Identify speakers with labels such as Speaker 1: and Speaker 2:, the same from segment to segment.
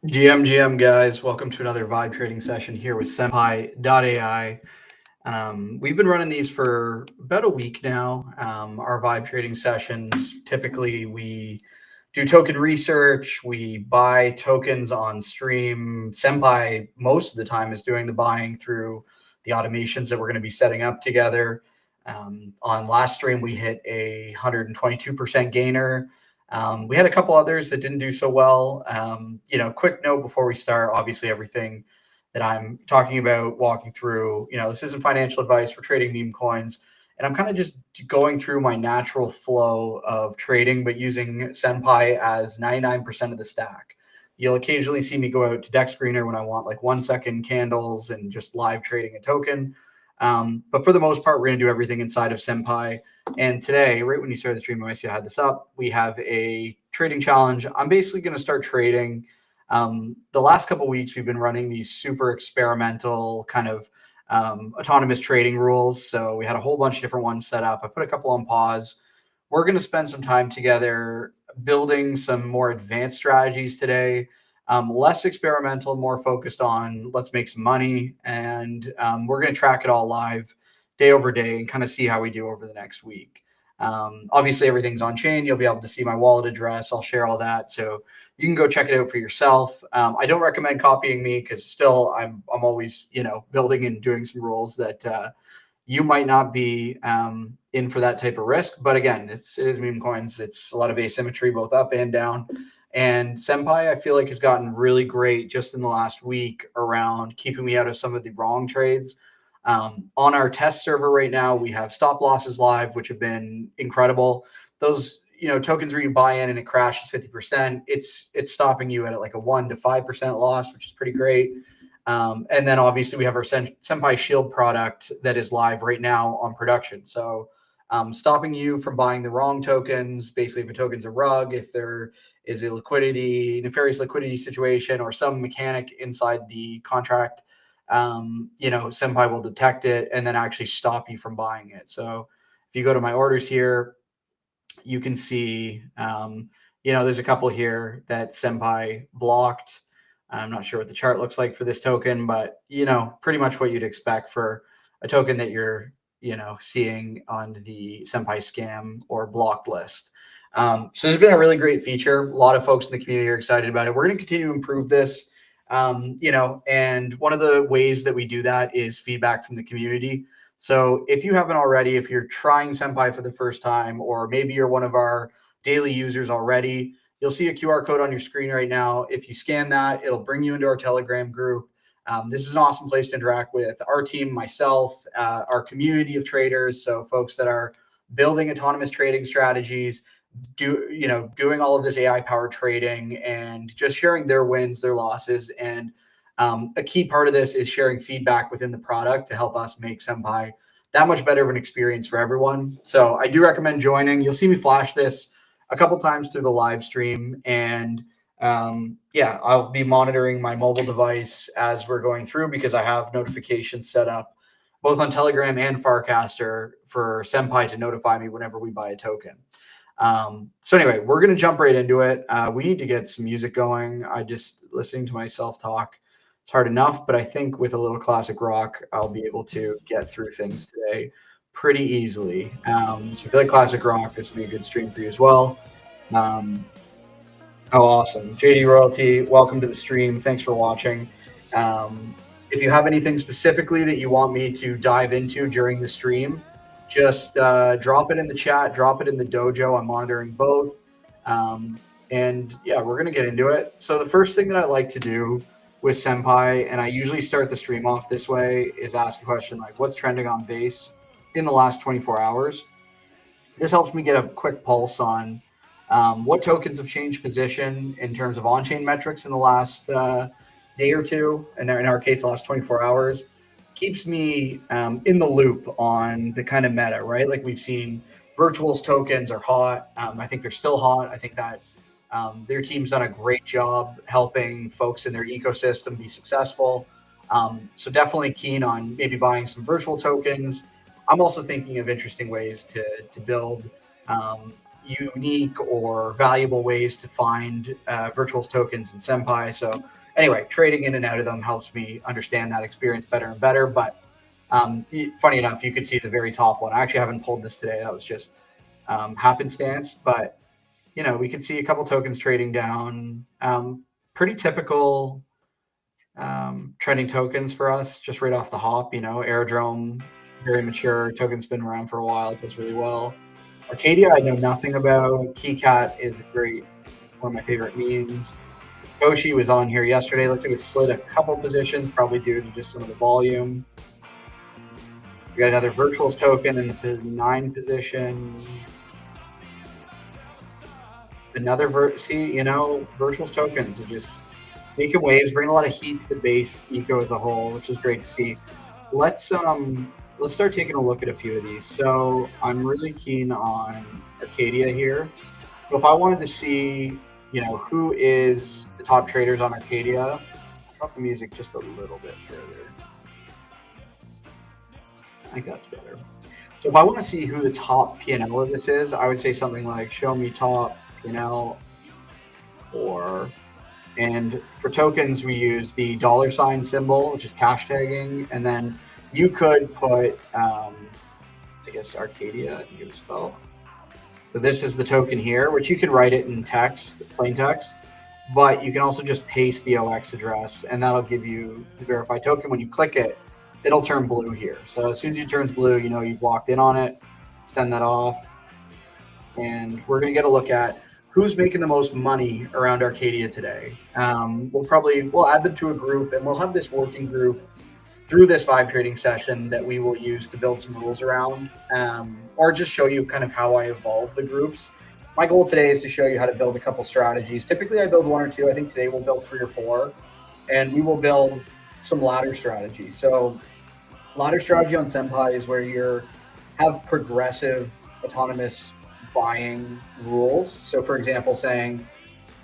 Speaker 1: GM guys, welcome to another vibe trading session here with Senpi.AI. We've been running these for about a week now. Our vibe trading sessions, typically we do token research, we buy tokens on stream. Senpai, most of the time, is doing the buying through the automations that we're going to be setting up together. On last stream, we hit a 122% gainer. We had a couple others that didn't do so well. Quick note before we start, obviously everything that I'm talking about, walking through, this isn't financial advice. For trading meme coins. And I'm kind of just going through my natural flow of trading, but using Senpai as 99% of the stack. You'll occasionally see me go out to Dex Screener when I want like 1 second candles and just live trading a token. But for the most part, we're going to do everything inside of Senpai. And today, right when you started the stream, I see I had this up, we have a trading challenge. I'm basically going to start trading. The last couple of weeks, we've been running these super experimental kind of autonomous trading rules. So we had a whole bunch of different ones set up. I put a couple on pause. We're going to spend some time together building some more advanced strategies today. Less experimental, more focused on let's make some money. And we're going to track it all live day over day and kind of see how we do over the next week. Obviously, everything's on chain. You'll be able to see my wallet address. I'll share all that. So you can go check it out for yourself. I don't recommend copying me because still I'm always, building and doing some rules that you might not be in for that type of risk. But again, it is meme coins. It's a lot of asymmetry, both up and down. And Senpai, I feel like, has gotten really great just in the last week around keeping me out of some of the wrong trades. On our test server right now, we have stop losses live, which have been incredible. Those tokens where you buy in and it crashes 50%, it's stopping you at like a 1 to 5% loss, which is pretty great. And then obviously we have our Senpai Shield product that is live right now on production. So stopping you from buying the wrong tokens. Basically, if a token's a rug, if there is a nefarious liquidity situation or some mechanic inside the contract, Senpai will detect it and then actually stop you from buying it. So if you go to my orders here, you can see, there's a couple here that Senpai blocked. I'm not sure what the chart looks like for this token, but, pretty much what you'd expect for a token that you're, seeing on the Senpai scam or blocked list. So there's been a really great feature. A lot of folks in the community are excited about it. We're going to continue to improve this. And one of the ways that we do that is feedback from the community. So if you haven't already, if you're trying Senpai for the first time, or maybe you're one of our daily users already, you'll see a QR code on your screen right now. If you scan that, it'll bring you into our Telegram group. This is an awesome place to interact with our team, myself, our community of traders. So folks that are building autonomous trading strategies, doing all of this AI powered trading and just sharing their wins, their losses. And a key part of this is sharing feedback within the product to help us make Senpai that much better of an experience for everyone. So I do recommend joining. You'll see me flash this a couple times through the live stream. And I'll be monitoring my mobile device as we're going through because I have notifications set up both on Telegram and Farcaster for Senpai to notify me whenever we buy a token. So anyway, we're going to jump right into it. We need to get some music going. Listening to myself talk, it's hard enough, but I think with a little classic rock, I'll be able to get through things today pretty easily. So if you like classic rock, this will be a good stream for you as well. Oh, awesome. JD Royalty, welcome to the stream. Thanks for watching. If you have anything specifically that you want me to dive into during the stream, just drop it in the chat, drop it in the dojo. I'm monitoring both. We're going to get into it. So the first thing that I like to do with Senpai, and I usually start the stream off this way, is ask a question like, what's trending on base in the last 24 hours? This helps me get a quick pulse on what tokens have changed position in terms of on-chain metrics in the last day or two, and in our case, the last 24 hours. Keeps me in the loop on the kind of meta, right? Like we've seen Virtuals tokens are hot. I think they're still hot. I think that their team's done a great job helping folks in their ecosystem be successful. So definitely keen on maybe buying some virtual tokens. I'm also thinking of interesting ways to build unique or valuable ways to find virtual tokens in Senpi. So anyway, trading in and out of them helps me understand that experience better and better. But funny enough, you could see the very top one. I actually haven't pulled this today. That was just happenstance. But we could see a couple tokens trading down. Pretty typical trending tokens for us, just right off the hop. Aerodrome, very mature. Token's been around for a while. It does really well. Arcadia, I know nothing about. Keycat is great. One of my favorite memes. Koshi was on here yesterday. Looks like it slid a couple positions, probably due to just some of the volume. We got another virtuals token in the 9 position. Another virtuals tokens are just making waves, bringing a lot of heat to the base eco as a whole, which is great to see. Let's start taking a look at a few of these. So I'm really keen on Arcadia here. So if I wanted to see, who is the top traders on Arcadia, drop the music just a little bit further. I think that's better. So if I want to see who the top P&L of this is, I would say something like show me top P&L, and for tokens, we use the $ symbol, which is cash tagging. And then you could put, I guess, Arcadia, you can spell. So this is the token here, which you can write it in text, plain text, but you can also just paste the OX address, and that'll give you the verified token. When you click it, it'll turn blue here. So as soon as it turns blue, you've locked in on it. Send that off. And we're going to get a look at who's making the most money around Arcadia today. We'll add them to a group, and we'll have this working group through this vibe trading session that we will use to build some rules around, or just show you kind of how I evolve the groups. My goal today is to show you how to build a couple strategies. Typically, I build 1 or 2. I think today we'll build 3 or 4, and we will build some ladder strategies. So ladder strategy on Senpi is where you have progressive autonomous buying rules. So for example, saying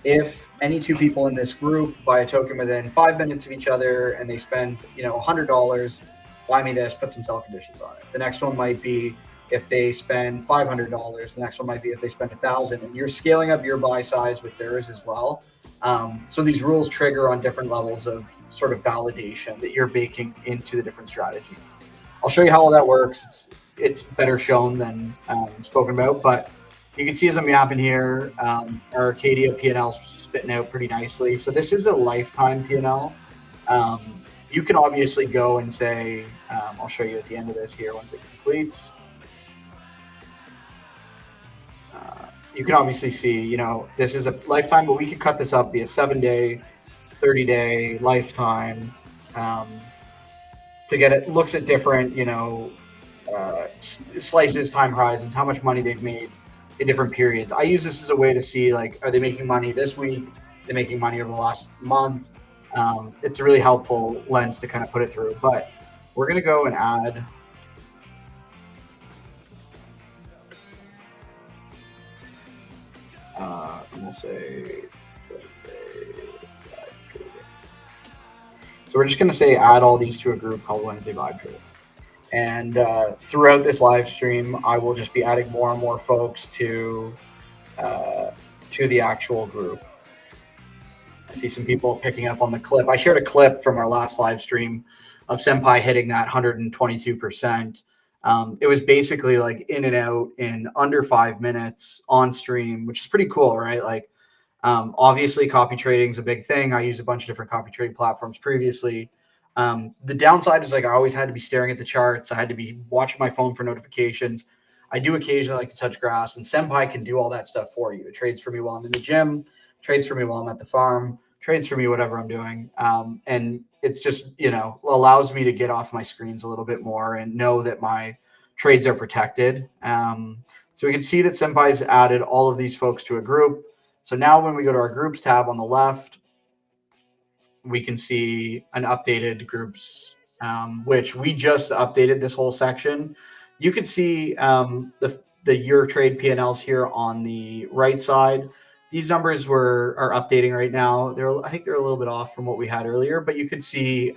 Speaker 1: if any 2 people in this group buy a token within 5 minutes of each other and they spend, $100, buy me this, put some sell conditions on it. The next one might be if they spend $500. The next one might be if they spend $1,000, and you're scaling up your buy size with theirs as well. So these rules trigger on different levels of sort of validation that you're baking into the different strategies. I'll show you how all that works. It's better shown than spoken about, but you can see as I'm yapping here, our Arcadia P&L is spitting out pretty nicely. So this is a lifetime P&L. You can obviously go and say, I'll show you at the end of this here once it completes. You can obviously see, this is a lifetime, but we could cut this up, be a 7-day, 30-day, lifetime, to get it. Looks at different, slices, time horizons, how much money they've made in different periods. I use this as a way to see, like, are they making money this week? They're making money over the last month. It's a really helpful lens to kind of put it through. But we're going to go and add and we'll say so we're just going to say add all these to a group called Wednesday Vibe Trading. And throughout this live stream, I will just be adding more and more folks to the actual group. I see some people picking up on the clip. I shared a clip from our last live stream of Senpi hitting that 122%. It was basically like in and out in under 5 minutes on stream, which is pretty cool, right? Like, obviously, copy trading is a big thing. I used a bunch of different copy trading platforms previously. The downside is, like, I always had to be staring at the charts. I had to be watching my phone for notifications. I do occasionally like to touch grass, and Senpi can do all that stuff for you. It trades for me while I'm in the gym, trades for me while I'm at the farm, trades for me whatever I'm doing. And it's just, allows me to get off my screens a little bit more and know that my trades are protected. So we can see that Senpai's added all of these folks to a group. So now when we go to our groups tab on the left, we can see an updated groups, which we just updated this whole section. You can see the your trade P&Ls here on the right side. These numbers are updating right now. I think they're a little bit off from what we had earlier, but you could see,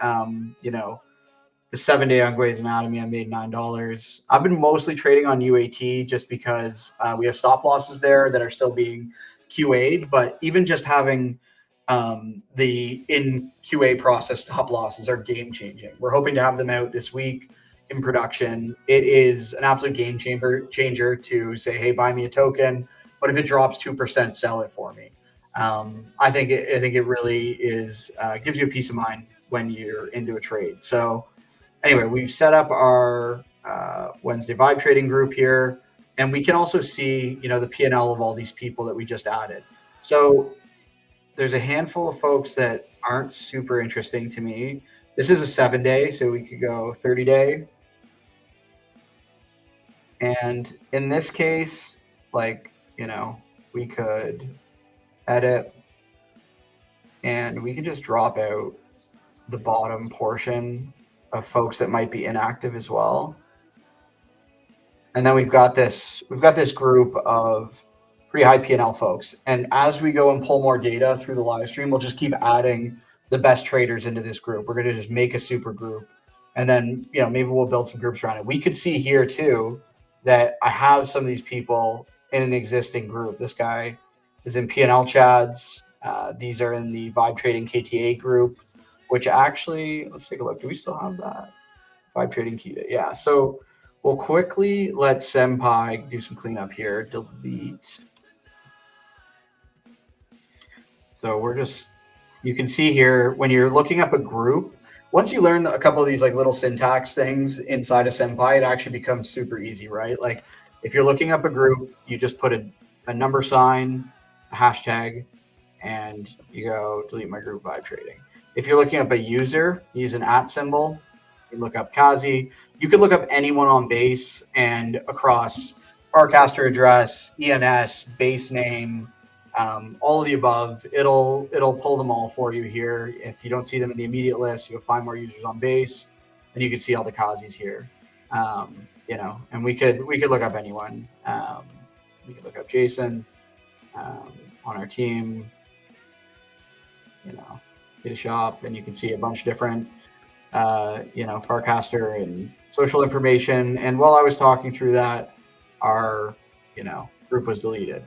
Speaker 1: the 7 day on Grey's Anatomy, I made $9. I've been mostly trading on UAT just because we have stop losses there that are still being QA'd. But even just having the in QA process stop losses are game changing. We're hoping to have them out this week in production. It is an absolute game changer to say, hey, buy me a token, but if it drops 2%, sell it for me. I think it really is gives you a peace of mind when you're into a trade. So anyway, we've set up our Wednesday vibe trading group here, and we can also see, the P&L of all these people that we just added. So there's a handful of folks that aren't super interesting to me. This is a 7 day, so we could go 30 day. And in this case, we could edit and we could just drop out the bottom portion of folks that might be inactive as well. And then we've got this group of pretty high P&L folks. And as we go and pull more data through the live stream, we'll just keep adding the best traders into this group. We're going to just make a super group. And then, maybe we'll build some groups around it. We could see here too that I have some of these people in an existing group. This guy is in P&L Chads. These are in the Vibe Trading KTA group, which actually, let's take a look. Do we still have that? Vibe Trading KTA. Yeah. So we'll quickly let Senpi do some cleanup here. Delete. So you can see here when you're looking up a group, once you learn a couple of these little syntax things inside of Senpi, it actually becomes super easy, right? Like if you're looking up a group, you just put a number sign, a hashtag, and you go delete my group vibe trading. If you're looking up a user, use an @ symbol. You look up Kazi. You can look up anyone on base and across Farcaster address, ENS, base name, all of the above. It'll pull them all for you here. If you don't see them in the immediate list, you go find more users on base, and you can see all the Kazis here. And we could look up anyone. We could look up Jason on our team. Get a shop, and you can see a bunch of different Farcaster and social information. And while I was talking through that, our group was deleted.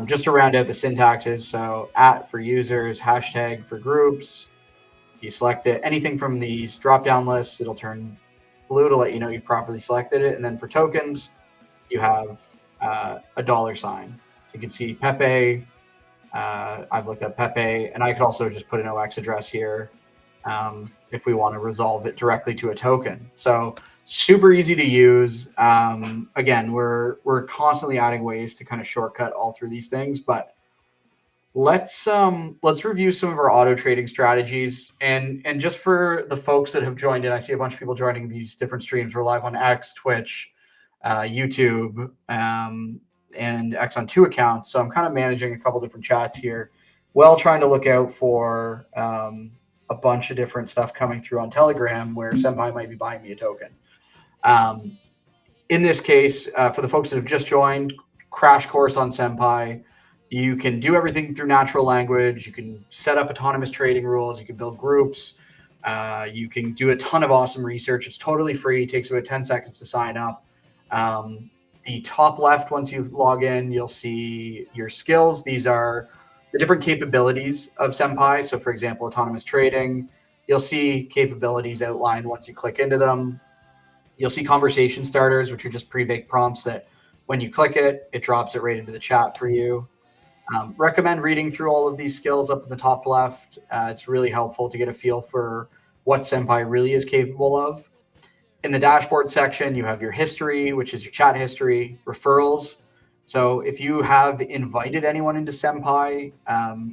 Speaker 1: Just to round out the syntaxes, so @ for users, hashtag for groups. You select it, anything from these drop-down lists, it'll turn blue to let you know you've properly selected it. And then for tokens, you have a $sign. So you can see Pepe. I've looked up Pepe, and I could also just put an OX address here if we want to resolve it directly to a token. So super easy to use. Again, we're constantly adding ways to kind of shortcut all through these things, but let's review some of our auto trading strategies. And just for the folks that have joined in, I see a bunch of people joining these different streams. We're live on X, Twitch, YouTube, and X on 2 accounts. So I'm kind of managing a couple different chats here, while trying to look out for a bunch of different stuff coming through on Telegram where Senpi might be buying me a token. In this case, for the folks that have just joined, crash course on Senpi. You can do everything through natural language. You can set up autonomous trading rules. You can build groups. You can do a ton of awesome research. It's totally free. It takes about 10 seconds to sign up. The top left, once you log in, you'll see your skills. These are the different capabilities of Senpi. So for example, autonomous trading, you'll see capabilities outlined once you click into them. You'll see conversation starters, which are just pre-baked prompts that when you click it, it drops it right into the chat for you. Recommend reading through all of these skills up in the top left. It's really helpful to get a feel for what Senpi really is capable of. In the dashboard section, you have your history, which is your chat history, referrals. So if you have invited anyone into Senpi,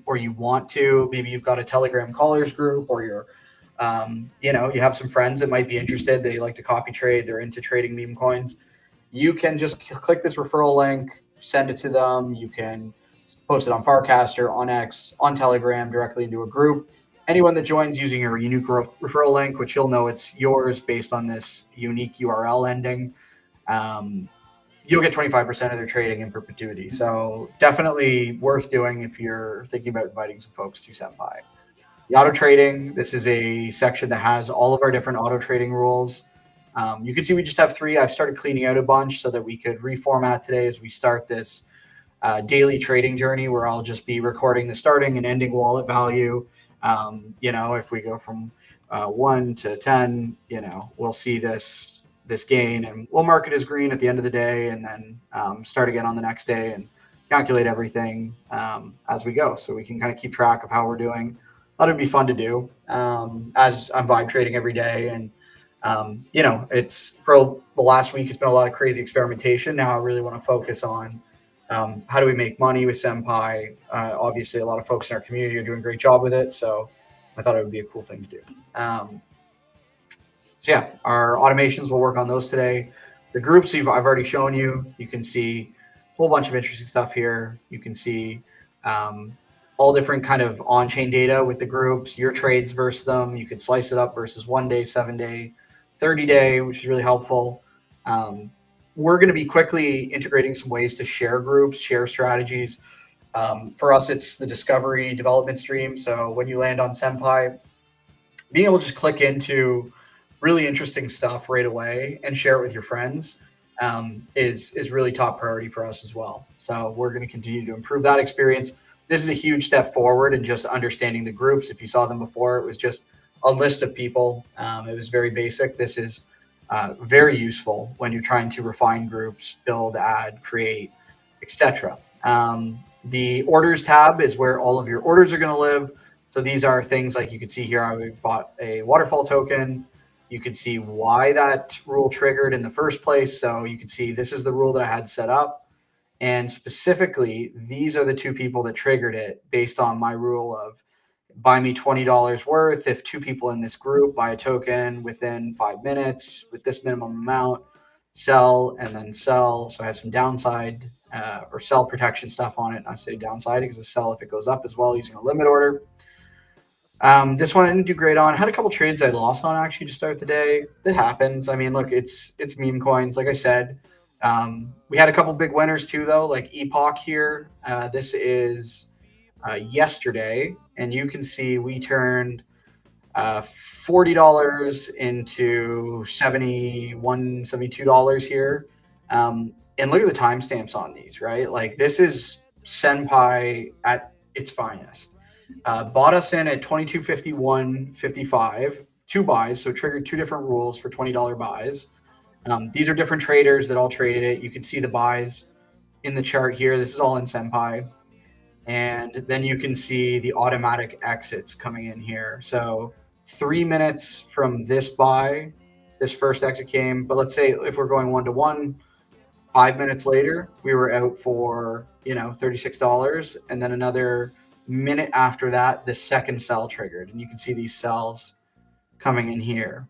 Speaker 1: or you want to, maybe you've got a Telegram callers group, or you have some friends that might be interested. They like to copy trade. They're into trading meme coins. You can just click this referral link, send it to them. You can post it on Farcaster, on X, on Telegram, directly into a group. Anyone that joins using your unique referral link, which you'll know it's yours based on this unique URL ending, you'll get 25% of their trading in perpetuity. So definitely worth doing if you're thinking about inviting some folks to Senpi. The auto trading, this is a section that has all of our different auto trading rules. You can see we just have three. I've started cleaning out a bunch so that we could reformat today as we start this daily trading journey where I'll just be recording the starting and ending wallet value. If we go from 1 to 10, we'll see this gain, and we'll mark it as green at the end of the day, and then start again on the next day and calculate everything as we go, so we can kind of keep track of how we're doing. Thought it'd be fun to do as I'm vibe trading every day, and it's for the last week. It's been a lot of crazy experimentation. Now I really want to focus on how do we make money with Senpi? Obviously, a lot of folks in our community are doing a great job with it, so I thought it would be a cool thing to do. So yeah, our automations, we'll work on those today. The groups I've already shown you. You can see a whole bunch of interesting stuff here. You can see all different kind of on-chain data with the groups, your trades versus them. You can slice it up versus 1 day, 7 day, 30 day, which is really helpful. We're going to be quickly integrating some ways to share groups, share strategies. For us, it's the discovery development stream. So when you land on Senpi, being able to just click into really interesting stuff right away and share it with your friends is really top priority for us as well. So we're going to continue to improve that experience. This is a huge step forward in just understanding the groups. If you saw them before, it was just a list of people. It was very basic. This is very useful when you're trying to refine groups, build, add, create, etc. The orders tab is where all of your orders are going to live. So these are things like you can see here. I bought a waterfall token. You can see why that rule triggered in the first place. So you can see this is the rule that I had set up. And specifically, these are the two people that triggered it based on my rule of buy me $20 worth if two people in this group buy a token within 5 minutes with this minimum amount, sell and then sell. So I have some downside or sell protection stuff on it. And I say downside because it's sell if it goes up as well using a limit order. This one I didn't do great on. Had a couple trades I lost on actually to start the day. That happens. I mean, look, it's Memecoins, like I said. We had a couple big winners too, though, like Epoch here. This is yesterday, and you can see we turned $40 into $72 here. And look at the timestamps on these, right? Like this is Senpi at its finest. Bought us in at 22.51.55, two buys, so triggered two different rules for $20 buys. These are different traders that all traded it. You can see the buys in the chart here. This is all in Senpi. And then you can see the automatic exits coming in here. So 3 minutes from this buy, this first exit came. But let's say if we're going 1-to-1, 5 minutes later, we were out for, $36. And then another minute after that, the second sell triggered. And you can see these sells coming in here.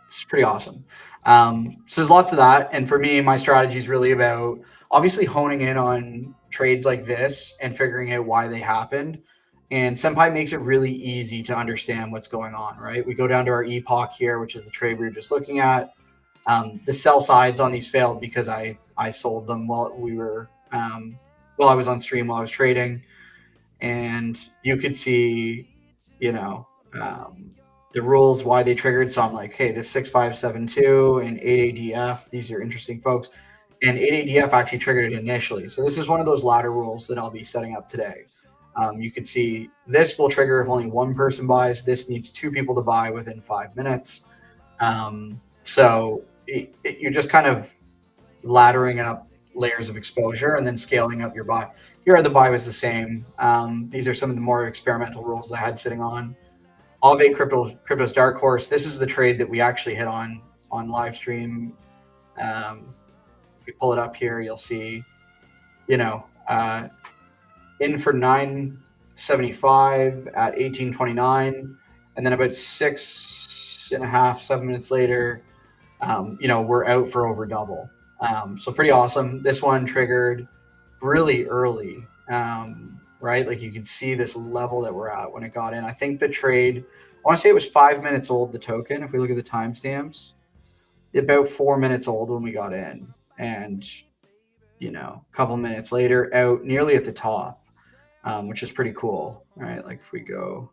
Speaker 1: It's pretty awesome. So there's lots of that. And for me, my strategy is really about obviously honing in on trades like this and figuring out why they happened. And Senpi makes it really easy to understand what's going on, right? We go down to our Epoch here, which is the trade we were just looking at. The sell sides on these failed because I sold them while we were while I was on stream while I was trading, and you could see, the rules why they triggered. So I'm like, hey, this 6572 and 8ADF, these are interesting folks. And 8ADF actually triggered it initially. So this is one of those ladder rules that I'll be setting up today. You can see this will trigger if only one person buys. This needs two people to buy within 5 minutes. So you're just kind of laddering up layers of exposure and then scaling up your buy. Here the buy was the same. These are some of the more experimental rules I had sitting on. Aave Crypto's Dark Horse. This is the trade that we actually hit on live stream. If we pull it up here, you'll see, in for 975 at 1829, and then about 6.5-7 minutes later, we're out for over double. So pretty awesome. This one triggered really early, right? Like you can see this level that we're at when it got in. I think the trade, I want to say it was 5 minutes old, the token. If we look at the timestamps, about 4 minutes old when we got in, and a couple minutes later out nearly at the top. which is pretty cool, right? Like if we go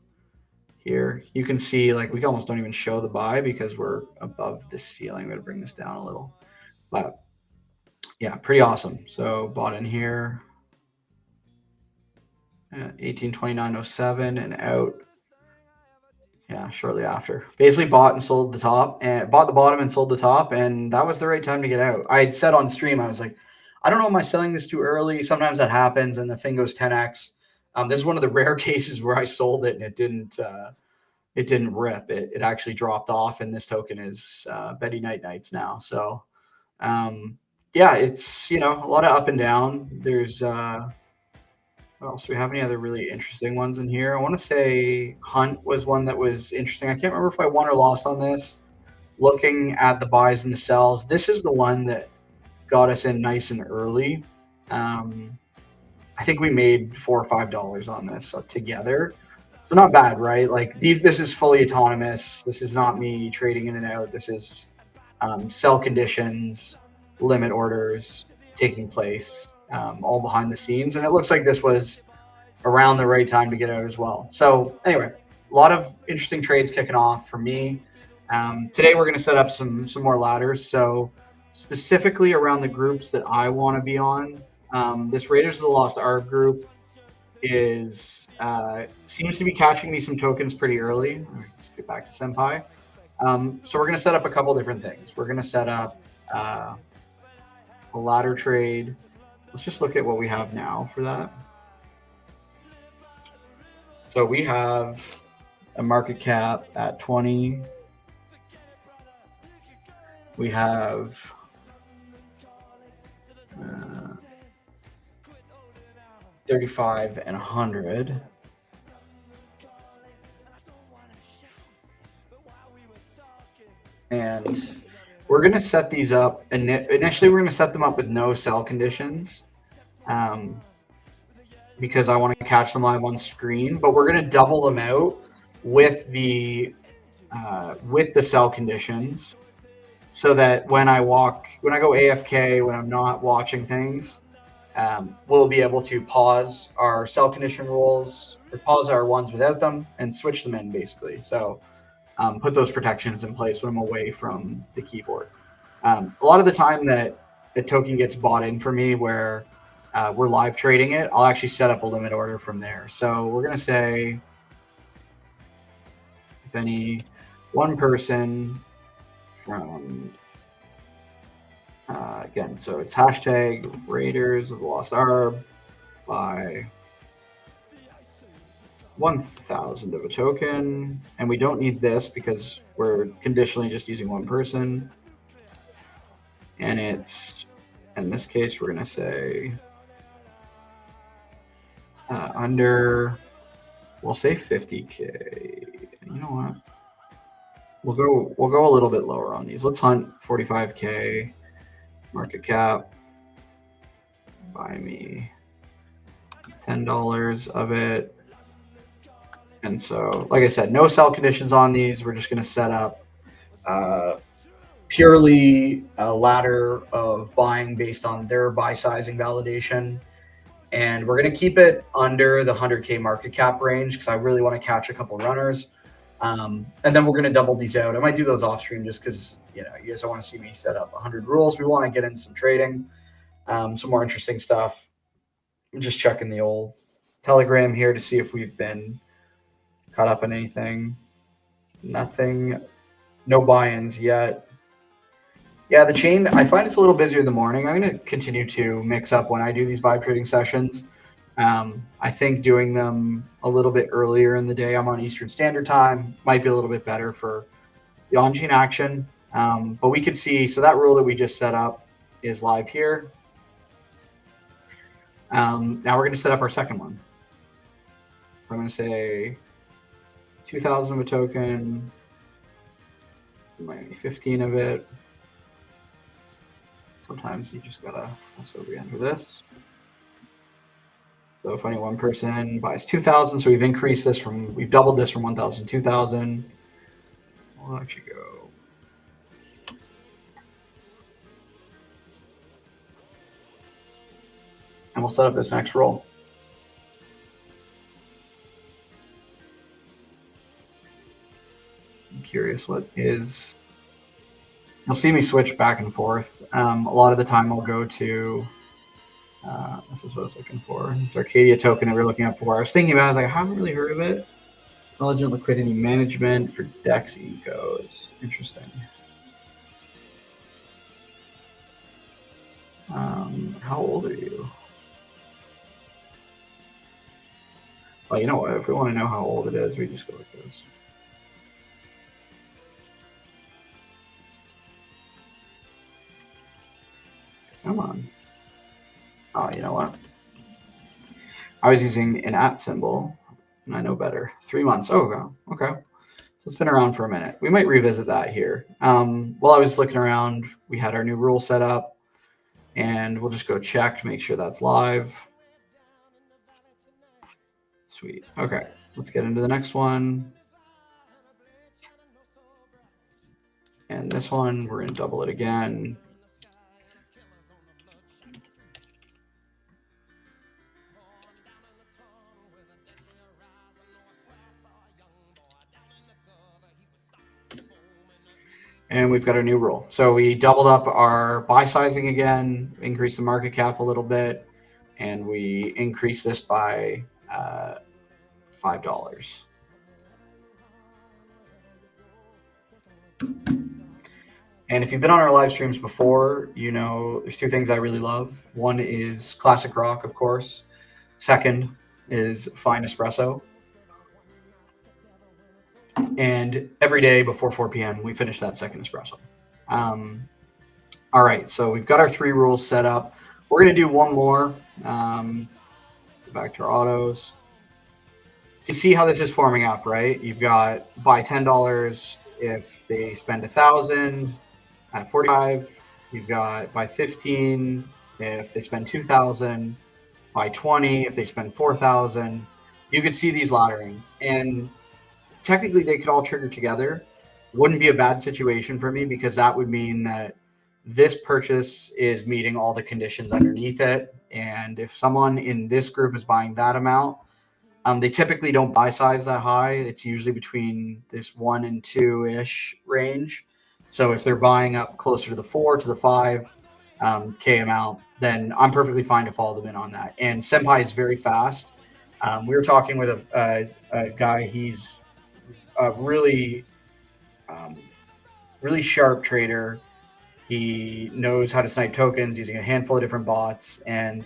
Speaker 1: here, you can see like we almost don't even show the buy because we're above the ceiling. I'm going to bring this down a little, but yeah, pretty awesome. So bought in here at 1829.07 and out. Yeah, shortly after. Basically bought and sold the top and bought the bottom and sold the top, and that was the right time to get out. I had said on stream, I was like, I don't know, am I selling this too early? Sometimes that happens and the thing goes 10x. This is one of the rare cases where I sold it and it didn't rip. It actually dropped off, and this token is Betty Night Nights now. So yeah, it's a lot of up and down. There's what else do we have? Any other really interesting ones in here? I want to say Hunt was one that was interesting. I can't remember if I won or lost on this. Looking at the buys and the sells, this is the one that got us in nice and early. I think we made $4 or $5 on this together. So not bad, right? Like this is fully autonomous. This is not me trading in and out. This is sell conditions, limit orders taking place, all behind the scenes. And it looks like this was around the right time to get out as well. So anyway, a lot of interesting trades kicking off for me. Today we're going to set up some more ladders. So specifically around the groups that I want to be on, this Raiders of the Lost Ark group is seems to be catching me some tokens pretty early. Let's get back to Senpi. So we're going to set up a couple different things. We're going to set up a ladder trade. Let's just look at what we have now for that. So we have a market cap at 20. We have 35 and 100. And we're going to set these up. And initially, we're going to set them up with no sell conditions. Because I want to catch them live on screen, but we're going to double them out with the sell conditions, so that when I go AFK, when I'm not watching things, we'll be able to pause our sell condition rules or pause our ones without them and switch them in basically. So put those protections in place when I'm away from the keyboard. A lot of the time that a token gets bought in for me where we're live trading it, I'll actually set up a limit order from there. So we're going to say if any one person from, again, so it's hashtag Raiders of the Lost Ark by 1,000 of a token. And we don't need this because we're conditionally just using one person. And it's, in this case, we're going to say we'll say 50K. You know what? We'll go a little bit lower on these. Let's hunt 45K market cap. Buy me $10 of it. And so, like I said, no sell conditions on these. We're just going to set up purely a ladder of buying based on their buy sizing validation. And we're going to keep it under the 100K market cap range because I really want to catch a couple runners. And then we're going to double these out. I might do those off stream just because, you guys don't want to see me set up 100 rules. We want to get into some trading, some more interesting stuff. I'm just checking the old Telegram here to see if we've been caught up in anything. Nothing, no buy-ins yet. Yeah, the chain, I find it's a little busier in the morning. I'm going to continue to mix up when I do these vibe trading sessions. I think doing them a little bit earlier in the day, I'm on Eastern Standard Time, might be a little bit better for the on-chain action. But we could see, so that rule that we just set up is live here. Now we're going to set up our second one. So I'm going to say 2,000 of a token, maybe 15 of it. Sometimes you just gotta also re-enter this. So if any one person buys 2,000, so we've doubled this from 1,000 to 2,000. We'll actually go. And we'll set up this next roll. curious what is. You'll see me switch back and forth. A lot of the time, I'll go to. This is what I was looking for. This Arcadia token that we are looking up for. I was thinking about. I was like, I haven't really heard of it. Intelligent liquidity management for DEX ecos. Interesting. How old are you? Well, you know what? If we want to know how old it is, we just go like this. Come on. Oh, you know what? I was using an @ symbol, and I know better. 3 months. Oh, okay. So it's been around for a minute. We might revisit that here. While I was looking around, we had our new rule set up, and we'll just go check to make sure that's live. Sweet. Okay, let's get into the next one. And this one, we're going to double it again. And we've got our new rule. So we doubled up our buy sizing again, increased the market cap a little bit, and we increased this by $5. And if you've been on our live streams before, you know there's 2 things I really love. One is classic rock, of course. Second is fine espresso. And every day before 4 p.m., we finish that second espresso. All right, so we've got our 3 rules set up. We're going to do one more. Go back to our autos. So you see how this is forming up, right? You've got buy $10 if they spend 1,000 at 45. You've got buy 15 if they spend 2,000. Buy 20 if they spend 4,000. You could see these laddering, and technically they could all trigger together. Wouldn't be a bad situation for me because that would mean that this purchase is meeting all the conditions underneath it. And if someone in this group is buying that amount, they typically don't buy size that high. It's usually between this 1 and 2-ish range. So if they're buying up closer to the 4 to the 5 K amount, then I'm perfectly fine to follow them in on that. And Senpi is very fast. We were talking with a guy. He's a really sharp trader. He knows how to snipe tokens using a handful of different bots. And,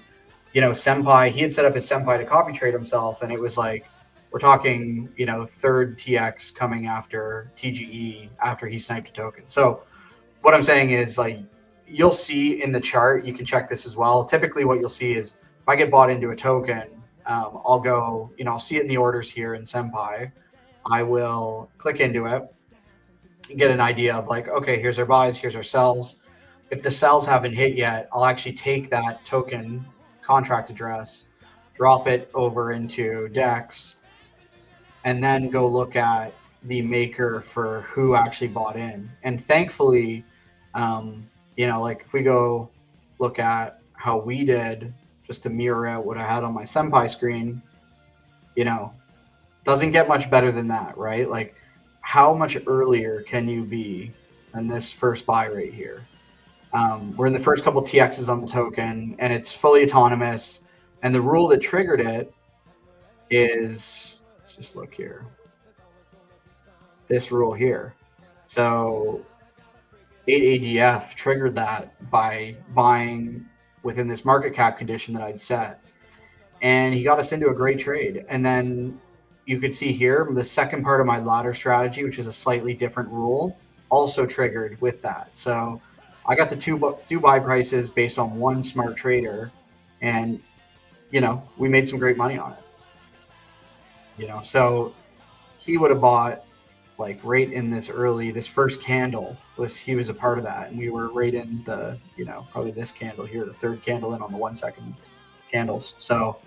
Speaker 1: you know, Senpi, he had set up his Senpi to copy trade himself. And it was like, we're talking, you know, third TX coming after TGE after he sniped a token. So what I'm saying is, like, you'll see in the chart, you can check this as well. Typically what you'll see is if I get bought into a token, I'll go, you know, I'll see it in the orders here in Senpi. I will click into it, get an idea of like, okay, here's our buys, here's our sells. If the sells haven't hit yet, I'll actually take that token contract address, drop it over into DEX, and then go look at the maker for who actually bought in. And thankfully, you know, like if we go look at how we did, just to mirror out what I had on my Senpi screen, you know, doesn't get much better than that, right? Like, how much earlier can you be than this first buy right here? We're in the first couple TXs on the token, and it's fully autonomous. And the rule that triggered it is, let's just look here, this rule here. So 8ADF triggered that by buying within this market cap condition that I'd set. And he got us into a great trade. And then you could see here the second part of my ladder strategy, which is a slightly different rule, also triggered with that. So I got the two buy prices based on one smart trader, and you know, we made some great money on it. You know, so he would have bought like right in this first candle he was a part of that, and we were right in the, you know, probably this candle here, the third candle in on the 1 second candles. So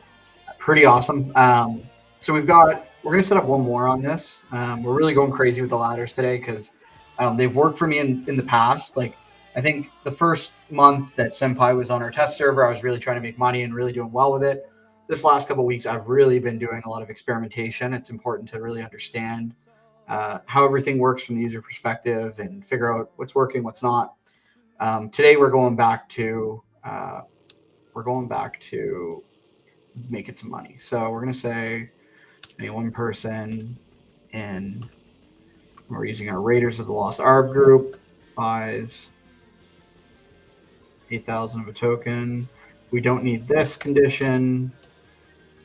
Speaker 1: pretty awesome. So we're going to set up one more on this. We're really going crazy with the ladders today because they've worked for me in the past. Like, I think the first month that Senpi was on our test server, I was really trying to make money and really doing well with it. This last couple of weeks, I've really been doing a lot of experimentation. It's important to really understand how everything works from the user perspective and figure out what's working, what's not. Today we're going back to making some money. So we're going to say any one person in, we're using our Raiders of the Lost Ark group, buys 8,000 of a token. We don't need this condition,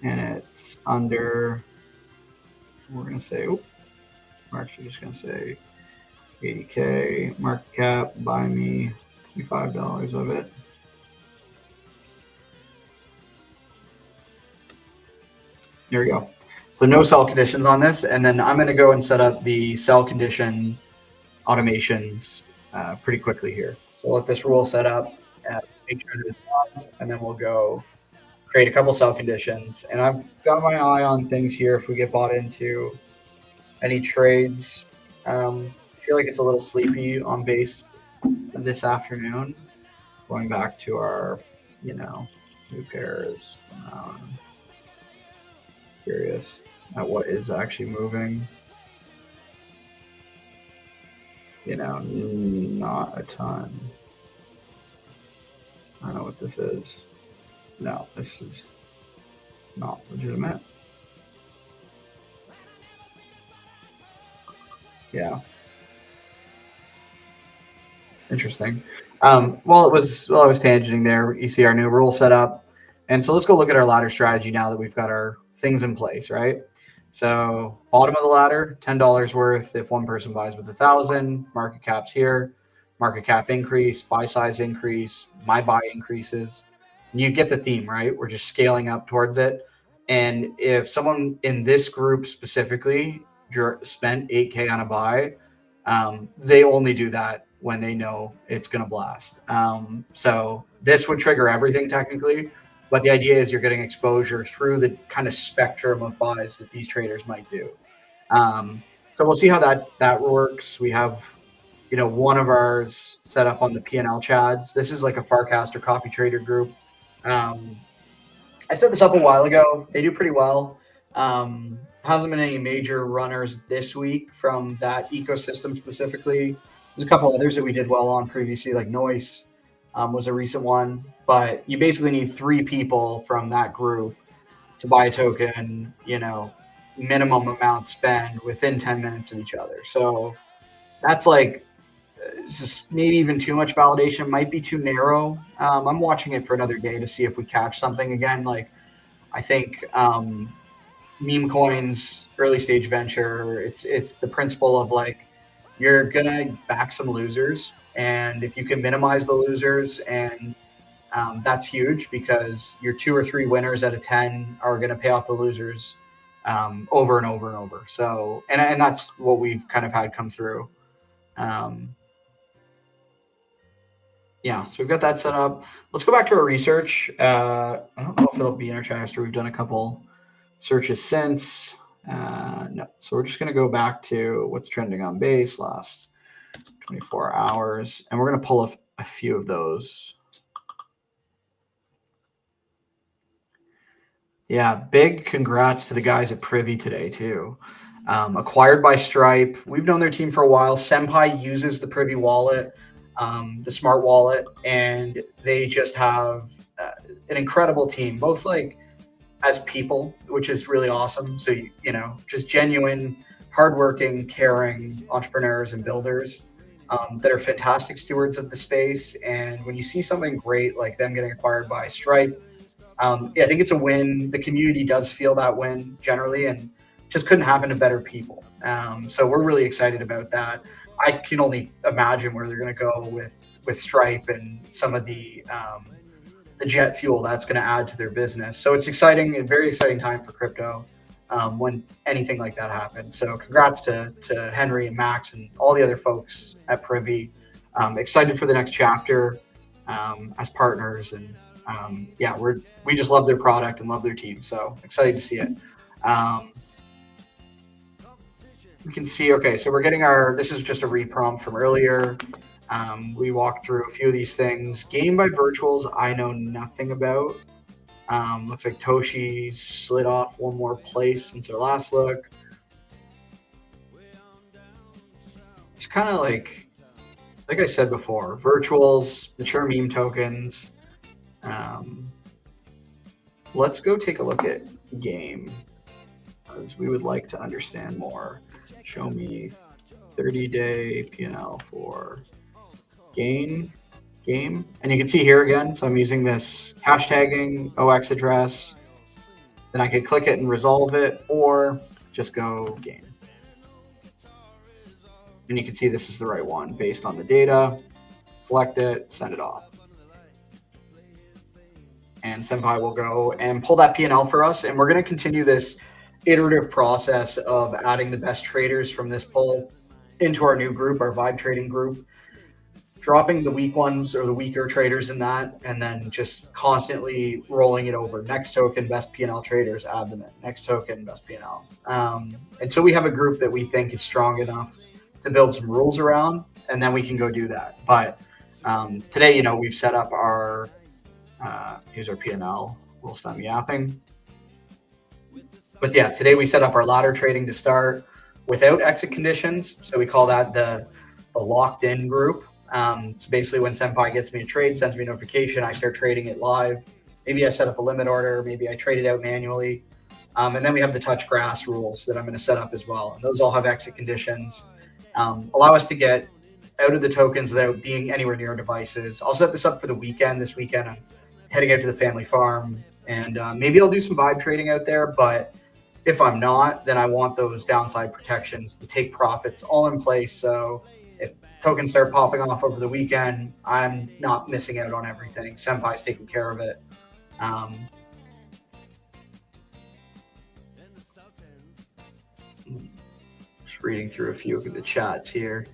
Speaker 1: and it's under, we're going to say, we're actually just going to say 80K market cap, buy me $25 of it. There we go. So no sell conditions on this. And then I'm going to go and set up the sell condition automations pretty quickly here. So let this rule set up, make sure that it's live, and then we'll go create a couple sell conditions. And I've got my eye on things here. If we get bought into any trades, I feel like it's a little sleepy on base this afternoon. Going back to our, new pairs. Curious at what is actually moving. Not a ton. I don't know what this is. No, this is not legitimate. Yeah. Interesting. While I was tangenting there, you see our new rule set up. And so let's go look at our ladder strategy now that we've got our things in place, right? So bottom of the ladder, $10 worth. If one person buys with 1,000, market cap's here, market cap increase, buy size increase, my buy increases. You get the theme, right? We're just scaling up towards it. And if someone in this group specifically spent 8K on a buy, they only do that when they know it's going to blast. So this would trigger everything technically, but the idea is you're getting exposure through the kind of spectrum of buys that these traders might do. So we'll see how that works. We have, one of ours set up on the P&L chads. This is like a Farcaster copy trader group. I set this up a while ago. They do pretty well. Hasn't been any major runners this week from that ecosystem specifically. There's a couple others that we did well on previously, like Noise was a recent one. But you basically need 3 people from that group to buy a token, minimum amount spend within 10 minutes of each other. So that's like, it's just maybe even too much validation, might be too narrow. I'm watching it for another day to see if we catch something again. Like, I think Memecoins early stage venture, it's the principle of like, you're gonna back some losers, and if you can minimize the losers, and that's huge because your 2 or 3 winners out of 10 are gonna pay off the losers over and over and over. So and that's what we've kind of had come through. Yeah, so we've got that set up. Let's go back to our research. I don't know if it'll be in our history. We've done a couple searches since. No, so we're just going to go back to what's trending on base last 24 hours, and we're going to pull a few of those. Yeah, big congrats to the guys at Privy today too. Acquired by Stripe. We've known their team for a while. Senpi uses the Privy wallet, the smart wallet, and they just have an incredible team, both like as people, which is really awesome. So, just genuine, hardworking, caring entrepreneurs and builders that are fantastic stewards of the space. And when you see something great like them getting acquired by Stripe, I think it's a win. The community does feel that win generally, and just couldn't happen to better people. So we're really excited about that. I can only imagine where they're going to go with Stripe and some of the jet fuel that's going to add to their business. So it's exciting, a very exciting time for crypto when anything like that happens. So congrats to Henry and Max and all the other folks at Privy. Excited for the next chapter as partners, and we just love their product and love their team. So excited to see it. We can see, okay, so we're getting this is just a reprompt from earlier. We walked through a few of these things. Game by Virtuals, I know nothing about. Looks like Toshi slid off one more place since our last look. kind of like I said before, virtuals, mature meme tokens. Um, let's go take a look at game, as we would like to understand more. Show me 30-day P&L for game, and you can see here again. So I'm using this hashtagging OX address. Then I could click it and resolve it, or just go game. And you can see this is the right one based on the data. Select it, send it off. And Senpi will go and pull that P&L for us. And we're going to continue this iterative process of adding the best traders from this poll into our new group, our Vibetrading group, dropping the weak ones or the weaker traders in that, and then just constantly rolling it over. Next token, best P&L traders, add them in. Next token, best P&L. Until we have a group that we think is strong enough to build some rules around, and then we can go do that. But today, we've set up our, here's our P&L. We'll stop yapping. But yeah, today we set up our ladder trading to start without exit conditions. So we call that the locked in group. So basically when Senpi gets me a trade, sends me a notification, I start trading it live. Maybe I set up a limit order, maybe I trade it out manually. And then we have the touch grass rules that I'm going to set up as well. And those all have exit conditions. Allow us to get out of the tokens without being anywhere near our devices. I'll set this up for the weekend. This weekend I'm heading out to the family farm, and maybe I'll do some vibe trading out there. But if I'm not, then I want those downside protections to take profits all in place. So if tokens start popping off over the weekend, I'm not missing out on everything. Senpai's taking care of it. Just reading through a few of the chats here.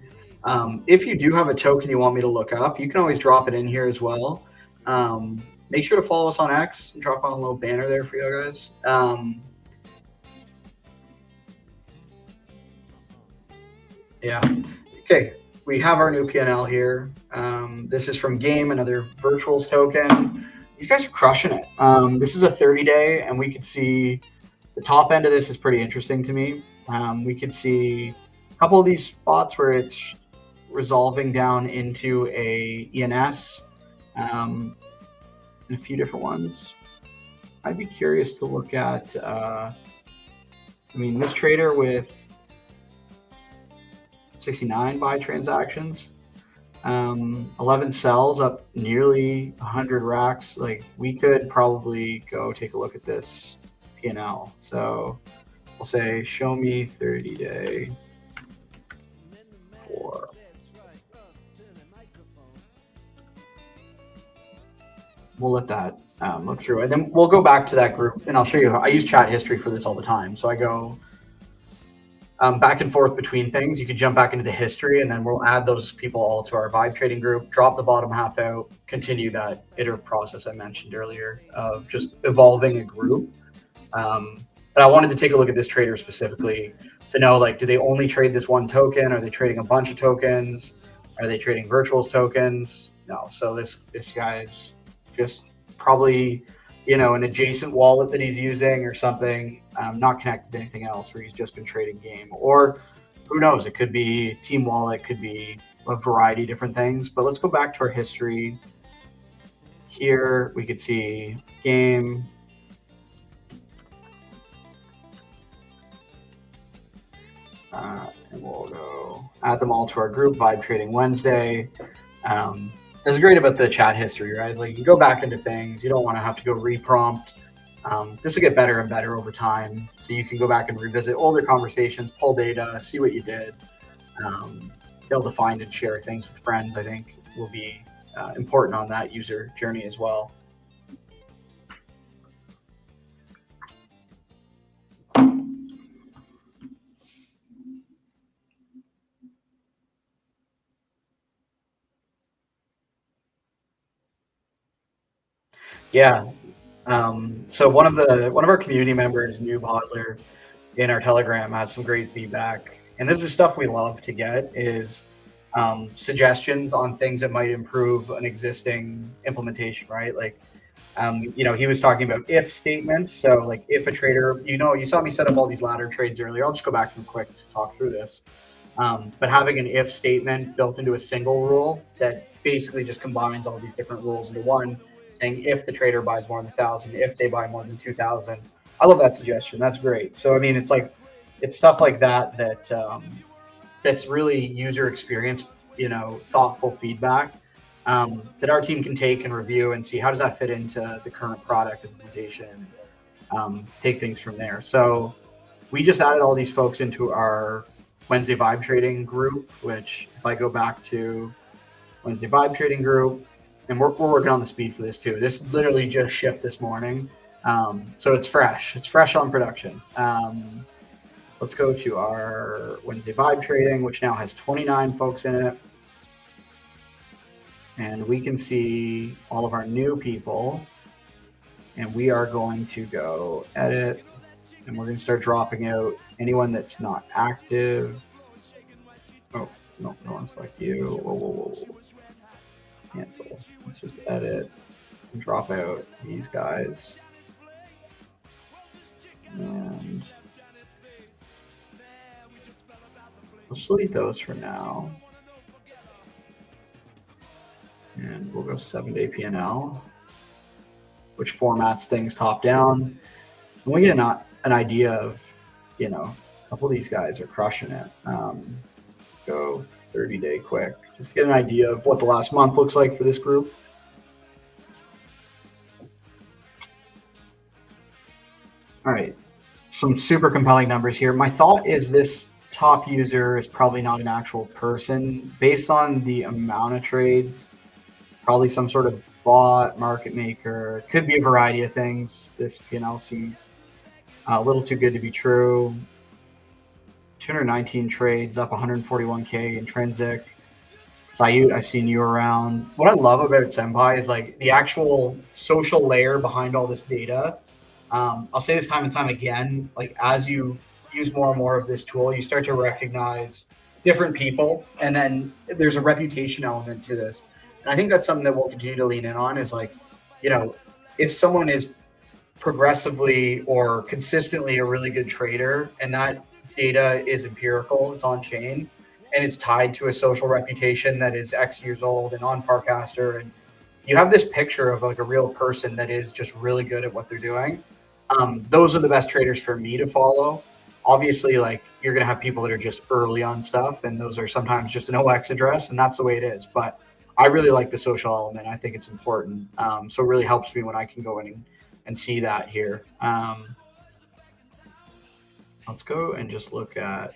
Speaker 1: If you do have a token you want me to look up, you can always drop it in here as well. Make sure to follow us on X. Drop on a little banner there for you guys. Yeah. Okay. We have our new P&L here. This is from Game, another virtuals token. These guys are crushing it. This is a 30-day, and we could see the top end of this is pretty interesting to me. We could see a couple of these spots where it's resolving down into a ENS, and a few different ones. I'd be curious to look at, this trader with 69 buy transactions, 11 sells, up nearly 100 racks. Like, we could probably go take a look at this P&L. So I'll say, show me 30-day for. We'll let that look through, and then we'll go back to that group, and I'll show you. I use chat history for this all the time, so I go back and forth between things. You can jump back into the history, and then we'll add those people all to our vibe trading group, drop the bottom half out, continue that iterative process I mentioned earlier of just evolving a group. But I wanted to take a look at this trader specifically to know, like, do they only trade this one token? Are they trading a bunch of tokens? Are they trading virtuals tokens? No. So this guy's just probably, an adjacent wallet that he's using or something, not connected to anything else, where he's just been trading game. Or who knows, it could be team wallet, could be a variety of different things. But let's go back to our history. Here we could see game. And we'll go add them all to our group, Vibe Trading Wednesday. That's great about the chat history, right? It's like you can go back into things. You don't want to have to go reprompt. This will get better and better over time. So you can go back and revisit older conversations, pull data, see what you did. Be able to find and share things with friends, I think, will be important on that user journey as well. Yeah. So one of our community members, Noob Hodler, in our Telegram has some great feedback, and this is stuff we love to get, is suggestions on things that might improve an existing implementation, right? Like, he was talking about if statements. So like if a trader, you saw me set up all these ladder trades earlier. I'll just go back real quick to talk through this. But having an if statement built into a single rule that basically just combines all these different rules into one, saying if the trader buys more than 1,000, if they buy more than 2,000. I love that suggestion. That's great. So I mean, it's stuff like that that's really user experience, thoughtful feedback that our team can take and review and see how does that fit into the current product implementation, take things from there. So we just added all these folks into our Wednesday Vibe Trading group, which if I go back to Wednesday Vibe Trading group, and we're working on the speed for this too. This literally just shipped this morning. So it's fresh. It's fresh on production. Let's go to our Wednesday Vibe Trading, which now has 29 folks in it. And we can see all of our new people. And we are going to go edit, and we're going to start dropping out anyone that's not active. Oh, no, I want to select you. Whoa. Cancel. Let's just edit and drop out these guys. And let's delete those for now. And we'll go 7-day P&L, which formats things top down. And we get an idea of, a couple of these guys are crushing it. Let's go 30-day quick. Just get an idea of what the last month looks like for this group. All right, some super compelling numbers here. My thought is this top user is probably not an actual person. Based on the amount of trades, probably some sort of bot, market maker. Could be a variety of things. This P&L seems a little too good to be true. 219 trades, up 141K intrinsic. Sayut, I've seen you around. What I love about Senpi is like the actual social layer behind all this data. I'll say this time and time again, like as you use more and more of this tool, you start to recognize different people, and then there's a reputation element to this. And I think that's something that we'll continue to lean in on is like, if someone is progressively or consistently a really good trader and that data is empirical, it's on chain, and it's tied to a social reputation that is X years old and on Farcaster, and you have this picture of like a real person that is just really good at what they're doing. Those are the best traders for me to follow. Obviously, like you're going to have people that are just early on stuff, and those are sometimes just an OX address, and that's the way it is. But I really like the social element. I think it's important. So it really helps me when I can go in and see that here. Let's go and just look at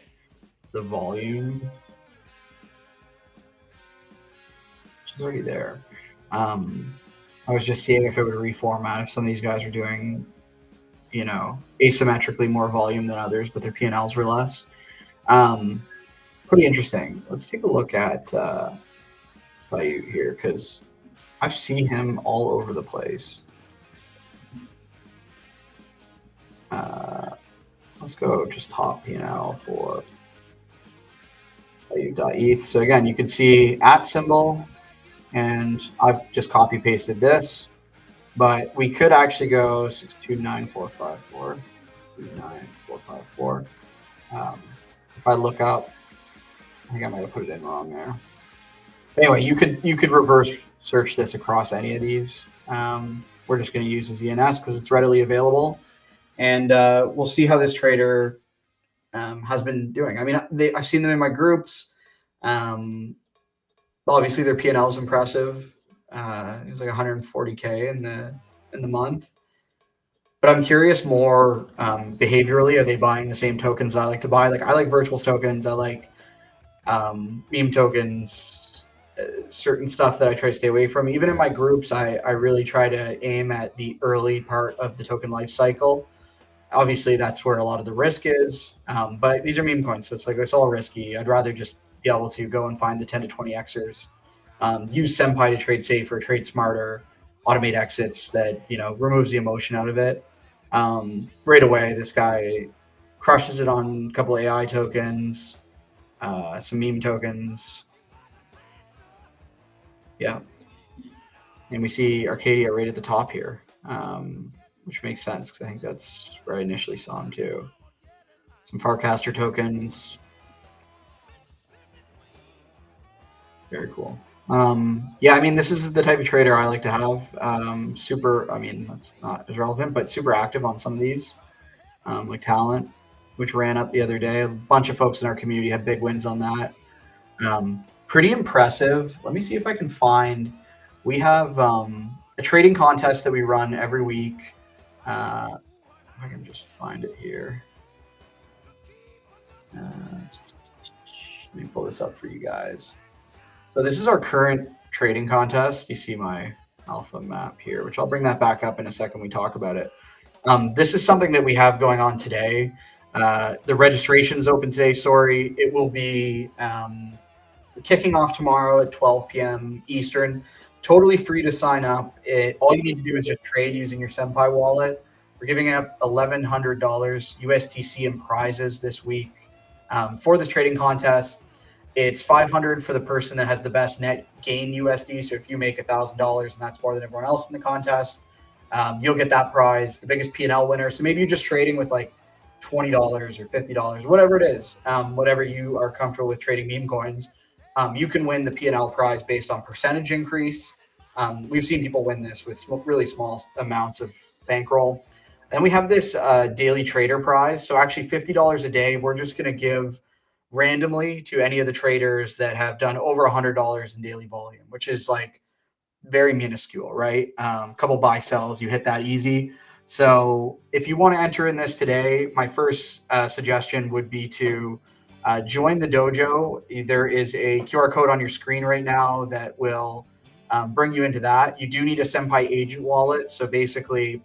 Speaker 1: the volume, which is already there. I was just seeing if it would reformat if some of these guys are doing, asymmetrically more volume than others, but their P&Ls were less. Pretty interesting. Let's take a look at Sayut here, because I've seen him all over the place. Let's go just top P&L for Sayut.eth. So again, you can see @ symbol, and I've just copy pasted this. But we could actually go 629454, 39454. If I look up, I think I might have put it in wrong there. Anyway, you could reverse search this across any of these. We're just going to use the ZNS because it's readily available, and we'll see how this trader has been doing. I mean, I've seen them in my groups. Obviously, their P&L is impressive. It was like 140K in the month. But I'm curious more behaviorally. Are they buying the same tokens I like to buy? Like I like virtual tokens. I like meme tokens. Certain stuff that I try to stay away from. Even in my groups, I really try to aim at the early part of the token life cycle. Obviously, that's where a lot of the risk is. But these are meme coins, so it's all risky. I'd rather just be able to go and find the 10 to 20 Xers. Use Senpi to trade safer, trade smarter, automate exits that removes the emotion out of it. Right away, this guy crushes it on a couple AI tokens, some meme tokens. Yeah. And we see Arcadia right at the top here, which makes sense because I think that's where I initially saw him too. Some Farcaster tokens. Very cool. Yeah, I mean, this is the type of trader I like to have. Super, I mean, that's not as relevant, but super active on some of these, like Talent, which ran up the other day. A bunch of folks in our community had big wins on that. Pretty impressive. Let me see if I can find. We have a trading contest that we run every week. If I can just find it here. Let me pull this up for you guys. So this is our current trading contest. You see my alpha map here, which I'll bring that back up in a second when we talk about it. This is something that we have going on today. The registration is open today. Sorry, it will be kicking off tomorrow at 12 p.m. Eastern. Totally free to sign up. All you need to do is just trade using your Senpi wallet. We're giving up $1,100 USDC in prizes this week for this trading contest. It's 500 for the person that has the best net gain USD. So if you make $1,000 and that's more than everyone else in the contest, you'll get that prize, the biggest P&L winner. So maybe you're just trading with like $20 or $50, whatever it is, whatever you are comfortable with trading meme coins. You can win the P&L prize based on percentage increase. We've seen people win this with really small amounts of bankroll. And we have this daily trader prize. So actually $50 a day, we're just going to give randomly to any of the traders that have done over $100 in daily volume, which is like very minuscule, right? A couple buy sells, you hit that easy. So if you want to enter in this today, my first suggestion would be to join the dojo. There is a QR code on your screen right now that will bring you into that. You do need a Senpi agent wallet. So basically,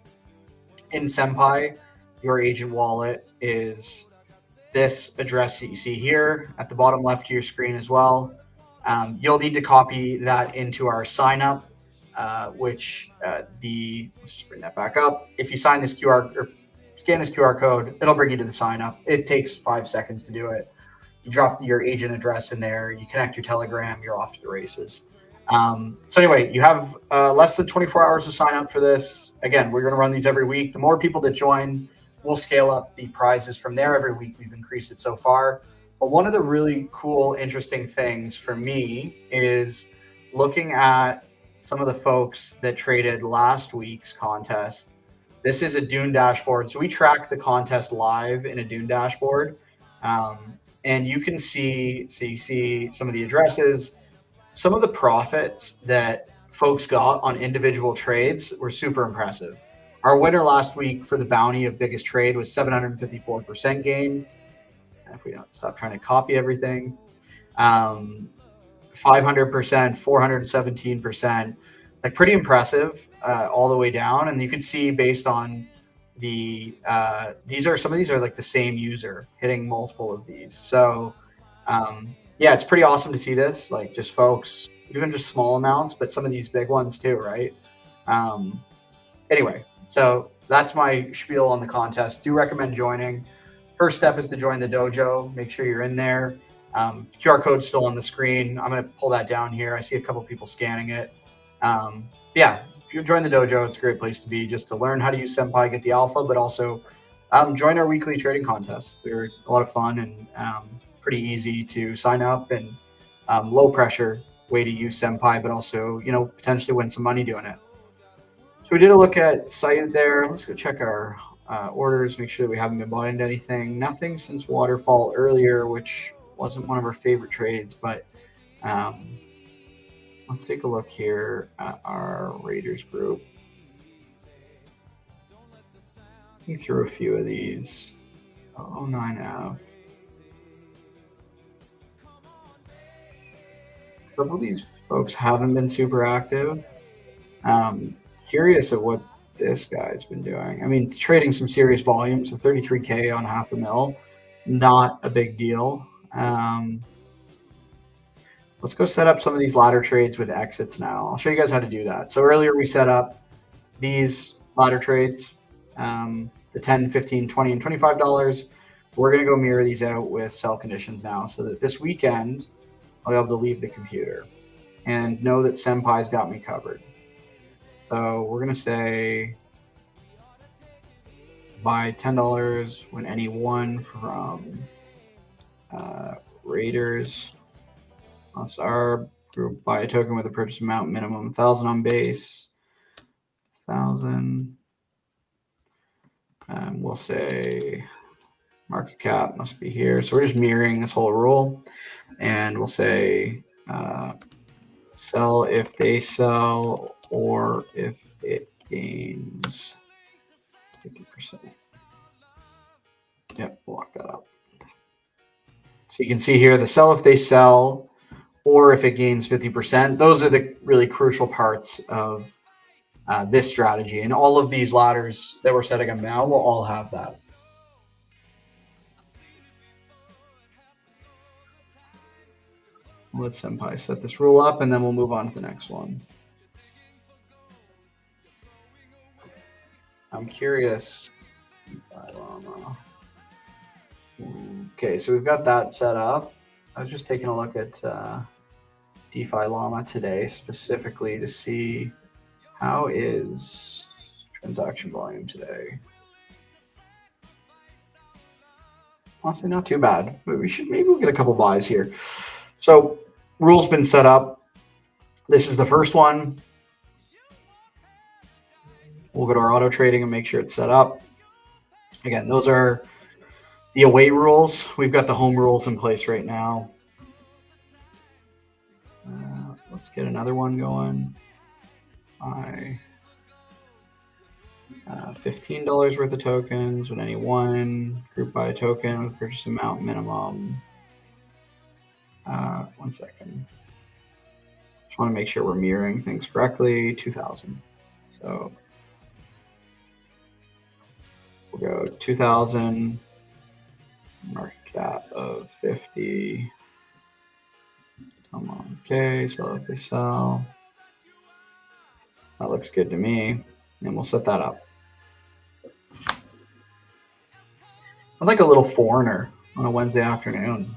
Speaker 1: in Senpi, your agent wallet is this address that you see here at the bottom left of your screen as well. You'll need to copy that into our sign up, which let's just bring that back up. If you sign this QR or scan this QR code, it'll bring you to the sign up. It takes 5 seconds to do it. You drop your agent address in there, you connect your Telegram, you're off to the races. So anyway, you have less than 24 hours to sign up for this. Again, we're going to run these every week. The more people that join, we'll scale up the prizes from there every week. We've increased it so far. But one of the really cool, interesting things for me is looking at some of the folks that traded last week's contest. This is a Dune dashboard. So we track the contest live in a Dune dashboard. And you can see, so you see some of the addresses, some of the profits that folks got on individual trades were super impressive. Our winner last week for the bounty of biggest trade was 754% gain. If we don't stop trying to copy everything, 500%, 417%, like pretty impressive all the way down. And you can see based on the some of these are like the same user hitting multiple of these. So yeah, it's pretty awesome to see this, like just folks, even just small amounts, but some of these big ones too, right? Anyway, so that's my spiel on the contest. Do recommend joining. First step is to join the dojo. Make sure you're in there. QR code's still on the screen. I'm going to pull that down here. I see a couple people scanning it. Yeah, if you join the dojo, it's a great place to be just to learn how to use Senpi, get the alpha, but also join our weekly trading contests. They're a lot of fun and pretty easy to sign up and low pressure way to use Senpi, but also, potentially win some money doing it. So we did a look at site there. Let's go check our orders, make sure that we haven't been bought into anything. Nothing since waterfall earlier, which wasn't one of our favorite trades, but let's take a look here at our Raiders group. He threw a few of these. 09F. Some of these folks haven't been super active. Curious of what this guy's been doing. I mean, trading some serious volume, so 33K on half a mil, not a big deal. Let's go set up some of these ladder trades with exits now. I'll show you guys how to do that. So earlier we set up these ladder trades, the 10, 15, 20, and $25. We're going to go mirror these out with sell conditions now so that this weekend I'll be able to leave the computer and know that Senpai's got me covered. So we're going to say buy $10 when any one from Raiders. That's our Group buy a token with a purchase amount minimum 1,000 on base. 1,000. We'll say market cap must be here. So we're just mirroring this whole rule. And we'll say sell if they sell or if it gains 50%. Yep, we'll lock that up. So you can see here the sell if they sell or if it gains 50%. Those are the really crucial parts of this strategy. And all of these ladders that we're setting up now will all have that. Let Senpai set this rule up, and then we'll move on to the next one. I'm curious. Okay, so we've got that set up. I was just taking a look at DeFi Llama today specifically to see how is transaction volume today. Honestly, not too bad. But maybe we'll get a couple buys here. So rule's been set up. This is the first one. We'll go to our auto trading and make sure it's set up. Again, those are the away rules. We've got the home rules in place right now. Let's get another one going. Buy $15 worth of tokens with any one. Group buy a token with purchase amount minimum. 1 second. Just want to make sure we're mirroring things correctly. 2,000. So we'll go 2,000. Market cap of 50. Come on. Okay, so if they sell, that looks good to me. And we'll set that up. I'm like a little foreigner on a Wednesday afternoon.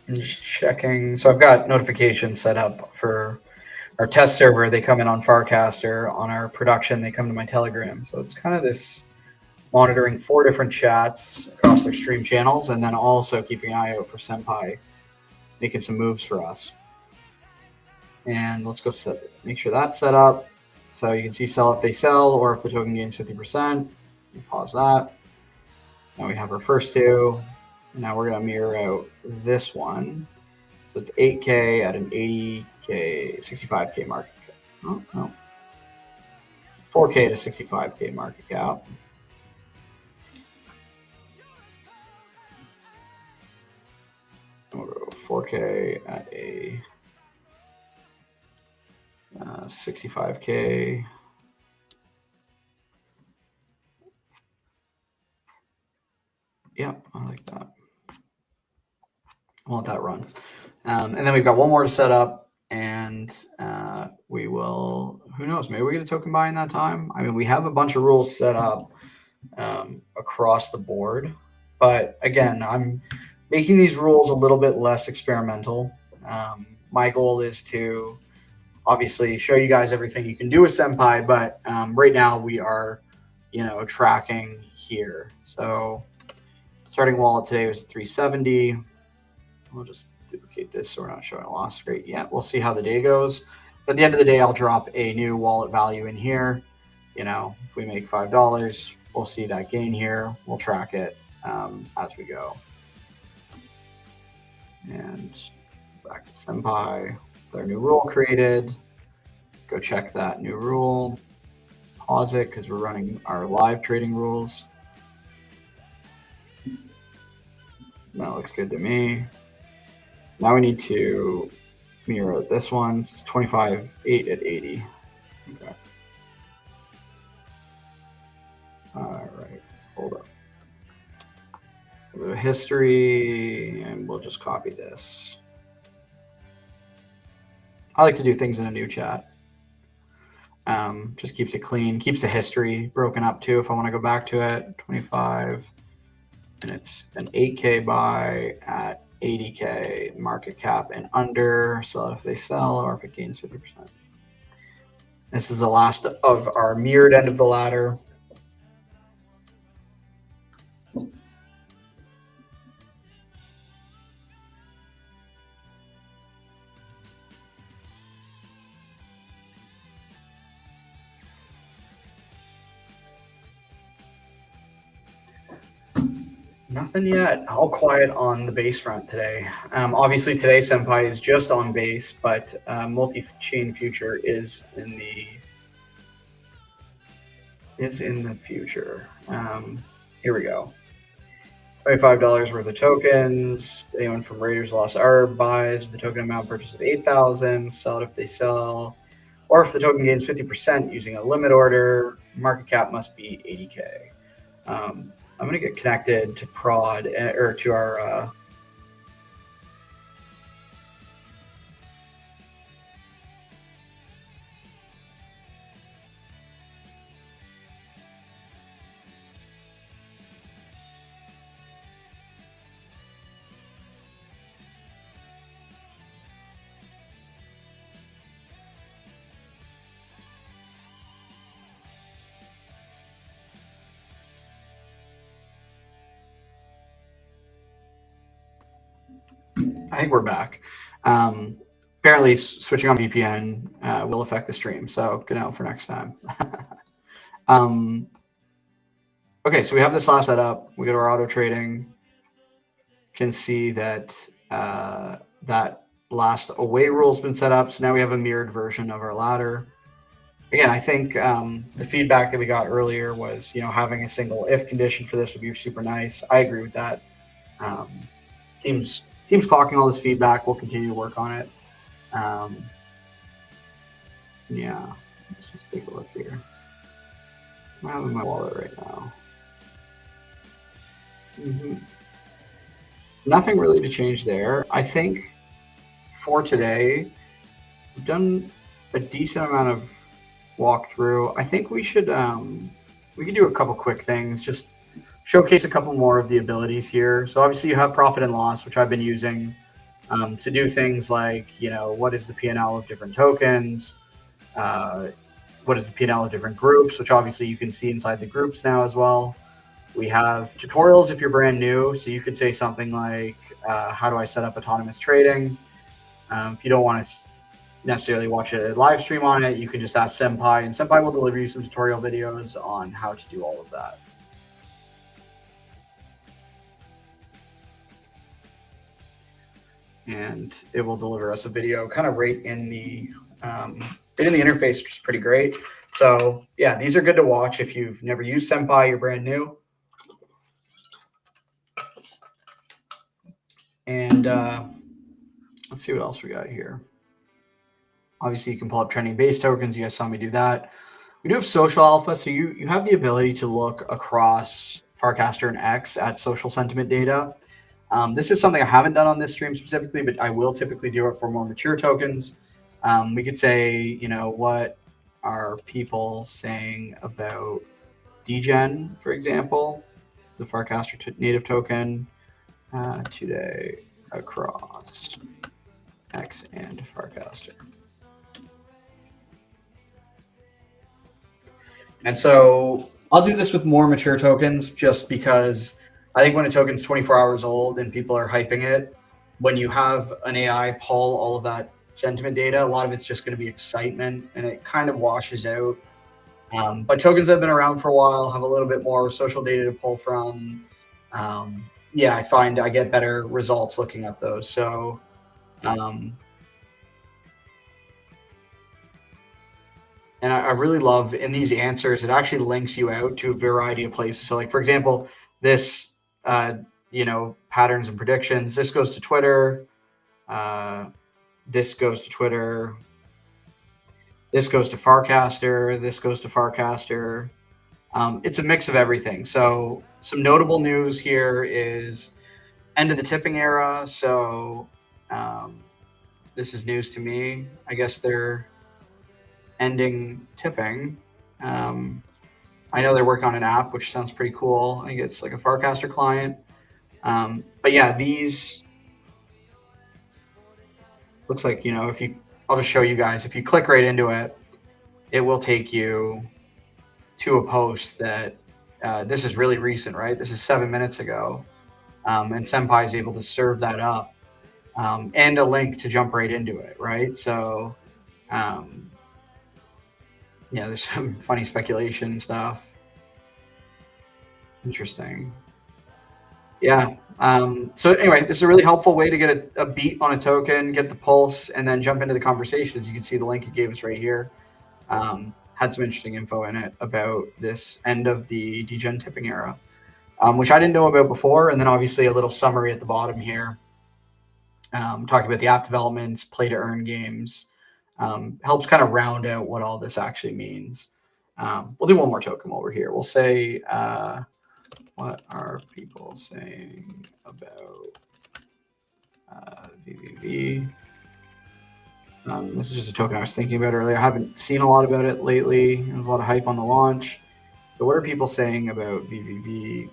Speaker 1: I'm just checking. So I've got notifications set up for our test server. They come in on Farcaster. On our production, they come to my Telegram. So it's kind of this monitoring 4 different chats across their stream channels, and then also keeping an eye out for Senpai making some moves for us. And let's go make sure that's set up. So you can see sell if they sell or if the token gains 50%. You pause that. Now we have our first two. Now we're going to mirror out this one. So it's 8K at an 80K, 65K market cap. Oh, no. 4K to 65K market cap. We'll go 4K at a 65K. Yep, I like that. I'll let that run. And then we've got one more to set up, and we will, who knows, maybe we get a token buy in that time. I mean, we have a bunch of rules set up across the board. But again, I'm making these rules a little bit less experimental. My goal is to obviously show you guys everything you can do with Senpai, but right now we are, tracking here. So starting wallet today was 370. We'll just duplicate this so we're not showing a loss rate yet. We'll see how the day goes. But at the end of the day, I'll drop a new wallet value in here. If we make $5, we'll see that gain here. We'll track it as we go. And back to Senpai, with our new rule created. Go check that new rule. Pause it because we're running our live trading rules. That looks good to me. Now we need to mirror this one. It's 25.8 at 80. Okay. All right, hold up. We'll go to history, and we'll just copy this. I like to do things in a new chat. Just keeps it clean, keeps the history broken up too. If I want to go back to it, 25, and it's an 8K buy at 80K market cap and under. Sell it if they sell or if it gains 50%. This is the last of our mirrored end of the ladder. Nothing yet. All quiet on the base front today. Obviously, today Senpi is just on base, but multi-chain future is in the future. Here we go. $25 worth of tokens. Anyone from Raiders Lost Arb buys the token amount purchase of 8,000. Sell it if they sell, or if the token gains 50% using a limit order. Market cap must be 80K. I'm going to get connected to prod or to our I think we're back. Apparently, switching on VPN will affect the stream, so good note for next time. Okay, so we have this last setup. We go to our auto trading. Can see that that last away rule has been set up. So now we have a mirrored version of our ladder. Again, I think the feedback that we got earlier was, having a single if condition for this would be super nice. I agree with that. Teams clocking all this feedback. We'll continue to work on it. Yeah, let's just take a look here. I have in my wallet right now. Nothing really to change there. I think for today, we've done a decent amount of walkthrough. I think we should we can do a couple quick things. Just showcase a couple more of the abilities here. So obviously you have profit and loss, which I've been using to do things like, what is the P&L of different tokens? What is the P&L of different groups, which obviously you can see inside the groups now as well. We have tutorials if you're brand new. So you could say something like, how do I set up autonomous trading? If you don't want to necessarily watch a live stream on it, you can just ask Senpi, and Senpi will deliver you some tutorial videos on how to do all of that. And it will deliver us a video kind of right in the interface, which is pretty great. So yeah, these are good to watch if you've never used Senpi, you're brand new. And let's see what else we got here. Obviously, you can pull up trending base tokens. You guys saw me do that. We do have social alpha, so you have the ability to look across Farcaster and X at social sentiment data. This is something I haven't done on this stream specifically, but I will typically do it for more mature tokens. We could say, what are people saying about degen, for example, the Farcaster native token today across X and Farcaster. And so I'll do this with more mature tokens just because I think when a token's 24 hours old and people are hyping it, when you have an AI pull all of that sentiment data, a lot of it's just going to be excitement and it kind of washes out. But tokens that have been around for a while have a little bit more social data to pull from. Yeah, I find I get better results looking at those. So and I really love in these answers, it actually links you out to a variety of places. So like, for example, this, patterns and predictions, this goes to Twitter. This goes to Twitter. This goes to Farcaster. This goes to Farcaster. It's a mix of everything. So some notable news here is end of the tipping era. So this is news to me. I guess they're ending tipping. I know they're working on an app, which sounds pretty cool. I think it's like a Farcaster client. But yeah, these looks like, I'll just show you guys. If you click right into it, it will take you to a post that this is really recent, right? This is 7 minutes ago. And Senpai is able to serve that up and a link to jump right into it, right? So, um, yeah, there's some funny speculation and stuff. Interesting. Yeah. So anyway, this is a really helpful way to get a beat on a token, get the pulse, and then jump into the conversation. As you can see, the link it gave us right here had some interesting info in it about this end of the degen tipping era, which I didn't know about before. And then obviously a little summary at the bottom here, talking about the app developments, play to earn games, helps kind of round out what all this actually means. We'll do one more token while we're here. We'll say, what are people saying about VVV? This is just a token I was thinking about earlier. I haven't seen a lot about it lately. There's a lot of hype on the launch. So what are people saying about VVV?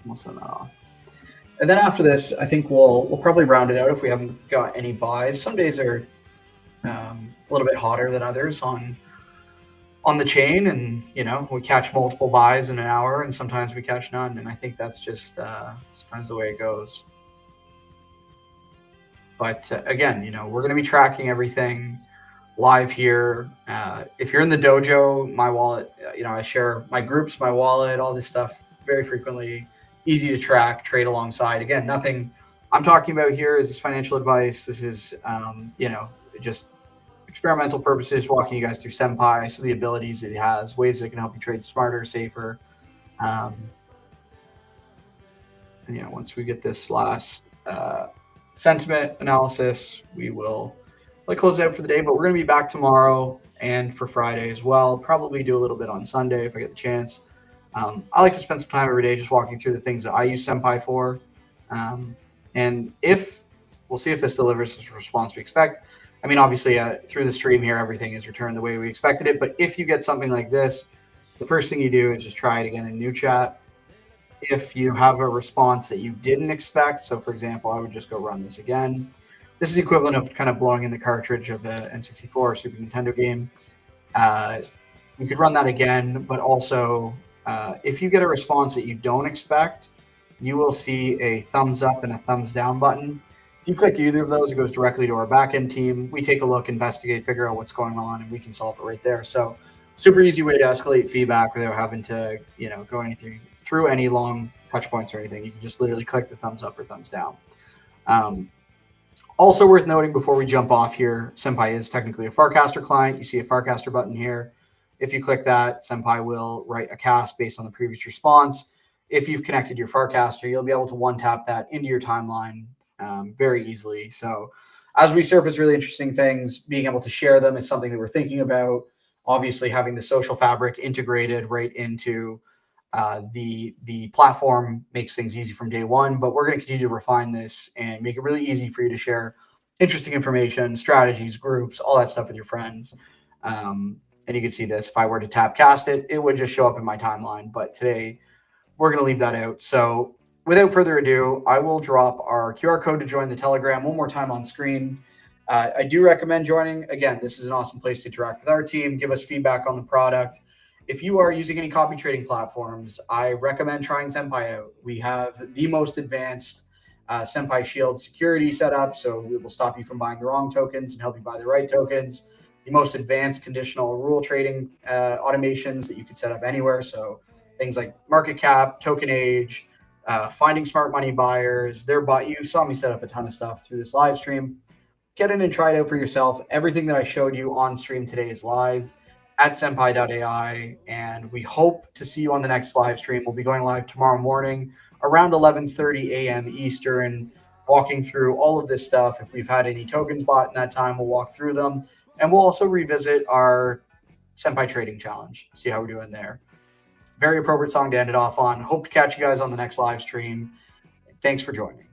Speaker 1: We'll send that off. And then after this, I think we'll probably round it out if we haven't got any buys. Some days are a little bit hotter than others on the chain, and we catch multiple buys in an hour, and sometimes we catch none. And I think that's just sometimes the way it goes. But again, we're going to be tracking everything live here. If you're in the dojo, my wallet, I share my groups, my wallet, all this stuff very frequently. Easy to track, trade alongside. Again, nothing I'm talking about here is financial advice. This is, just experimental purposes, walking you guys through Senpai, some of the abilities that he has, ways that can help you trade smarter, safer. Um, and once we get this last sentiment analysis, we will close it out for the day. But we're going to be back tomorrow and for Friday as well. Probably do a little bit on Sunday if I get the chance. I like to spend some time every day just walking through the things that I use Senpai for. And we'll see if this delivers the response we expect. I mean, obviously, through the stream here, everything is returned the way we expected it. But if you get something like this, the first thing you do is just try it again in new chat. If you have a response that you didn't expect, so for example, I would just go run this again. This is the equivalent of kind of blowing in the cartridge of the N64 or Super Nintendo game. You could run that again, but also if you get a response that you don't expect, you will see a thumbs up and a thumbs down button. If you click either of those, it goes directly to our backend team. We take a look, investigate, figure out what's going on, and we can solve it right there. So super easy way to escalate feedback without having to, go anything through any long touch points or anything. You can just literally click the thumbs up or thumbs down. Also worth noting before we jump off here, Senpai is technically a Farcaster client. You see a Farcaster button here. If you click that, Senpai will write a cast based on the previous response. If you've connected your Farcaster, you'll be able to one-tap that into your timeline very easily. So as we surface really interesting things, being able to share them is something that we're thinking about. Obviously, having the social fabric integrated right into the platform makes things easy from day one, but we're going to continue to refine this and make it really easy for you to share interesting information, strategies, groups, all that stuff with your friends. And you can see this. If I were to tap cast it, it would just show up in my timeline. But today, we're going to leave that out. So without further ado, I will drop our QR code to join the Telegram one more time on screen. I do recommend joining. Again, this is an awesome place to interact with our team, give us feedback on the product. If you are using any copy trading platforms, I recommend trying Senpai out. We have the most advanced Senpai Shield security set up, so we will stop you from buying the wrong tokens and help you buy the right tokens. The most advanced conditional rule trading automations that you can set up anywhere. So things like market cap, token age, finding smart money buyers. You saw me set up a ton of stuff through this live stream. Get in and try it out for yourself. Everything that I showed you on stream today is live at Senpi.AI, and we hope to see you on the next live stream. We'll be going live tomorrow morning around 11:30 a.m. Eastern, walking through all of this stuff. If we've had any tokens bought in that time, we'll walk through them, and we'll also revisit our Senpai Trading Challenge, see how we're doing there. Very appropriate song to end it off on. Hope to catch you guys on the next live stream. Thanks for joining.